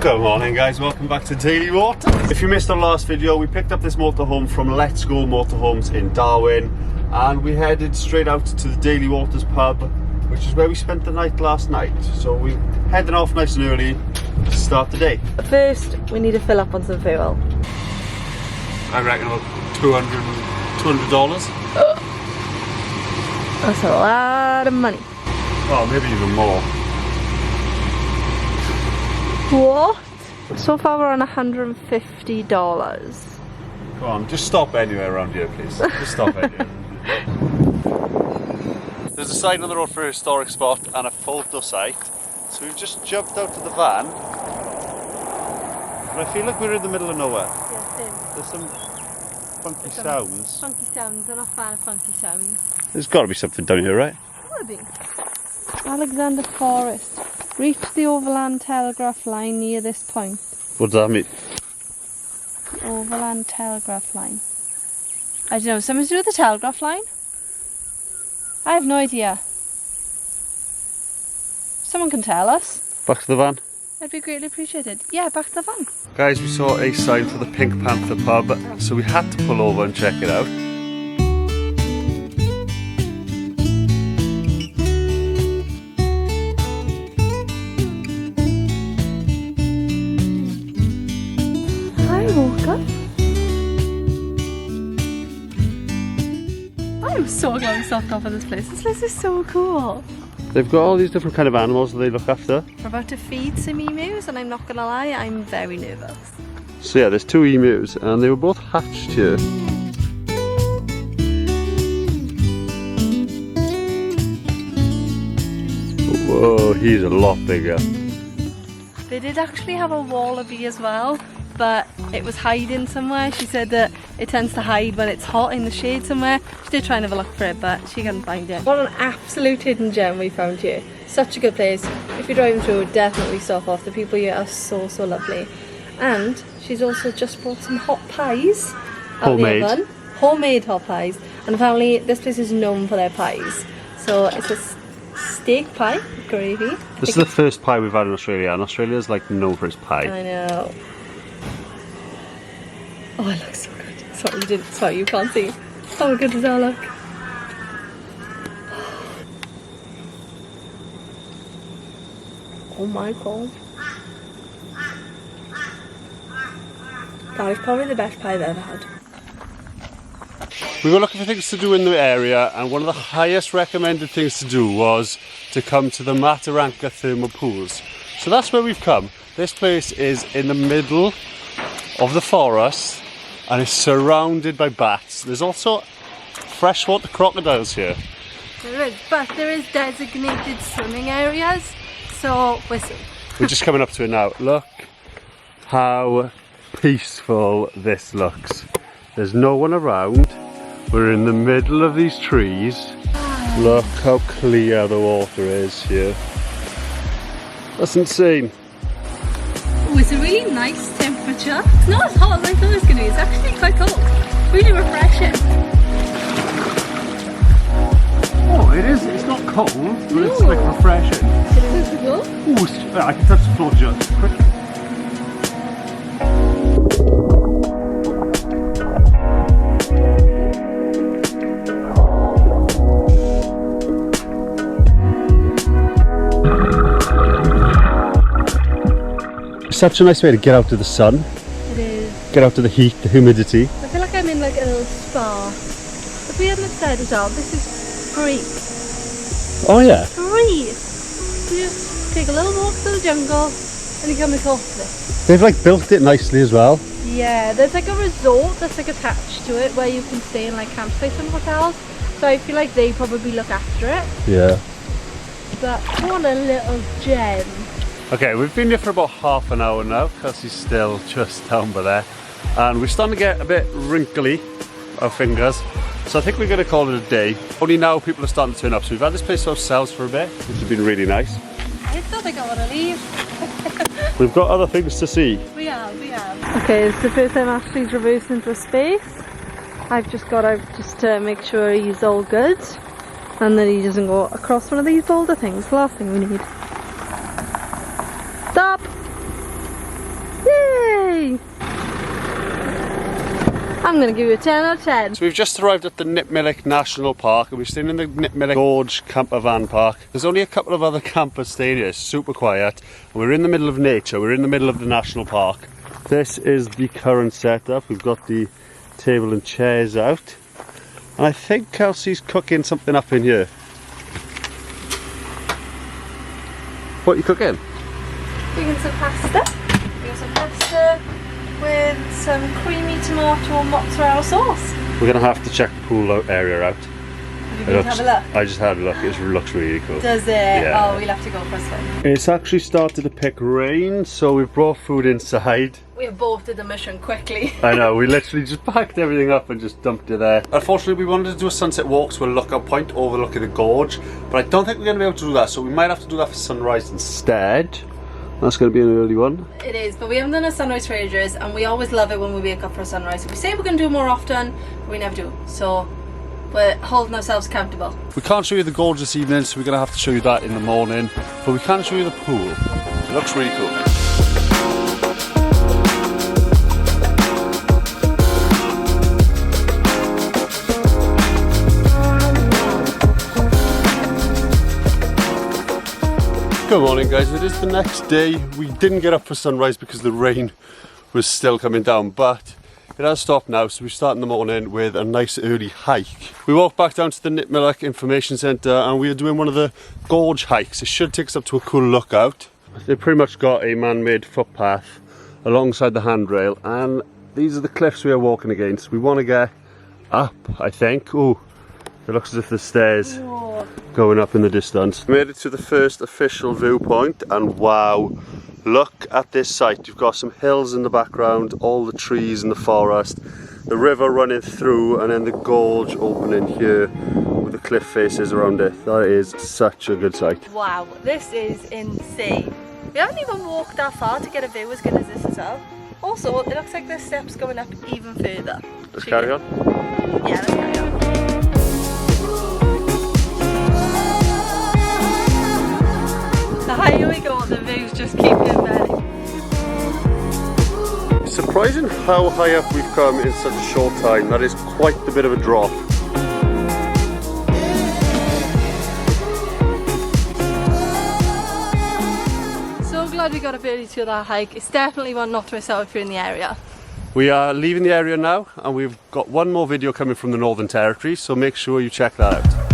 Good morning guys, welcome back to Daily Water. If you missed our last video, we picked up this motorhome from Let's Go Motorhomes in Darwin and we headed straight out to the Daily Waters pub, which is where we spent the night last night. So we're heading off nice and early to start the day. First, we need to fill up on some fuel. I reckon about $200. That's a lot of money. Oh, maybe even more. What? So far we're on $150. Come on, just stop anywhere around here please. Just stop anywhere. There's a sign on the road for a historic spot and a photo site. So we've just jumped out of the van. But I feel like we're in the middle of nowhere. Yeah, same. There's some funky sounds. Funky sounds, I'm not a fan of funky sounds. There's got to be something down here, right? Could be. Alexander Forest. Reach the overland telegraph line near this point. What does that mean? Overland telegraph line. I don't know, something to do with the telegraph line? I have no idea. Someone can tell us. Back to the van. That'd be greatly appreciated. Yeah, back to the van. Guys, we saw a sign for the Pink Panther Pub, so we had to pull over and check it out. I'm so glad we stopped off at this place. This place is so cool. They've got all these different kind of animals that they look after. We're about to feed some emus and I'm not gonna lie, I'm very nervous. So yeah, there's two emus and they were both hatched here. Whoa, he's a lot bigger. They did actually have a wallaby as well, but it was hiding somewhere. She said that it tends to hide when it's hot in the shade somewhere. She did try and have a look for it, but she couldn't find it. What an absolute hidden gem we found here. Such a good place. If you're driving through, definitely stop off. The people here are so lovely. And she's also just brought some hot pies out of the oven. Homemade hot pies. And apparently this place is known for their pies. So it's a steak pie with gravy. This is the first pie we've had in Australia, and Australia's like known for its pie. I know. Oh, it looks so good. Sorry, you can't see. How good does that look? Oh my god. That is probably the best pie I've ever had. We were looking for things to do in the area, and one of the highest recommended things to do was to come to the Mataranka thermal pools. So that's where we've come. This place is in the middle of the forest and it's surrounded by bats. There's also freshwater crocodiles here. There is, but there is designated swimming areas, so we're just coming up to it now. Look how peaceful this looks. There's no one around. We're in the middle of these trees. Look how clear the water is here. That's insane. Oh, it's a really nice temperature. It's not as hot as I thought it was going to be. It's actually quite cold. Really refreshing. Oh, it is. It's not cold, but it's like refreshing. Is it cool? Oh, I can touch the floor just quick. Such a nice way to get out to the sun. It is. Get out to the heat, the humidity. I feel like I'm in like a little spa. If we hadn't said as well, this is free. Oh yeah? Free! You just take a little walk through the jungle and you come and talk to this. They've like built it nicely as well. Yeah, there's like a resort that's like attached to it where you can stay in like campsites and hotels. So I feel like they probably look after it. Yeah. But what a little gem. Okay, we've been here for about half an hour now. Kelsey's still just down by there. And we're starting to get a bit wrinkly, our fingers. So I think we're going to call it a day. Only now people are starting to turn up. So we've had this place to ourselves for a bit, which has been really nice. I don't think I want to leave. We've got other things to see. We have. Okay, it's the first time Ashley's traversed into a space. I've just got out just to make sure he's all good. And that he doesn't go across one of these boulder things. The last thing we need. Stop! I'm going to give you a 10 out of 10. So we've just arrived at the Nitmiluk National Park and we're staying in the Nitmiluk Gorge camper van park. There's only a couple of other campers staying here, it's super quiet. And we're in the middle of nature, we're in the middle of the national park. This is the current setup. We've got the table and chairs out. And I think Kelsey's cooking something up in here. What are you cooking? Doing some pasta. Doing some pasta with some creamy tomato and mozzarella sauce. We're going to have to check the pool area out. Have you been to have a look? I just had a look, it looks really cool. Does it? Yeah. Oh, we'll have to go for a swim. It's actually started to pick rain, so we've brought food inside. We aborted the mission quickly. I know, we literally just packed everything up and just dumped it there. Unfortunately, we wanted to do a sunset walk to a lookout point overlooking the gorge, but I don't think we're going to be able to do that, so we might have to do that for sunrise instead. That's going to be an early one. It is, but we haven't done a sunrise for ages, and we always love it when we wake up for a sunrise. We say we're going to do it more often, but we never do. So we're holding ourselves accountable. We can't show you the gorge this evening, so we're going to have to show you that in the morning, but we can show you the pool. It looks really cool. Good morning guys, it is the next day. We didn't get up for sunrise because the rain was still coming down, but it has stopped now, so we start in the morning with a nice early hike. We walked back down to the Nitmiluk Information Centre and we are doing one of the gorge hikes. It should take us up to a cool lookout. They've pretty much got a man-made footpath alongside the handrail, and these are the cliffs we are walking against. We want to get up, I think. Oh, it looks as if there's stairs going up in the distance. Made it to the first official viewpoint, and wow, look at this site. You've got some hills in the background, all the trees in the forest, the river running through, and then the gorge opening here with the cliff faces around it. That is such a good sight. Wow, this is insane. We haven't even walked that far to get a view as good as this as well. Also, it looks like there's steps going up even further. Let's carry on. Yeah, let's carry on. The higher we go, the views just keep getting better. It's surprising how high up we've come in such a short time. That is quite a bit of a drop. So glad we got up early to that hike. It's definitely one not to miss out if you're in the area. We are leaving the area now, and we've got one more video coming from the Northern Territory, so make sure you check that out.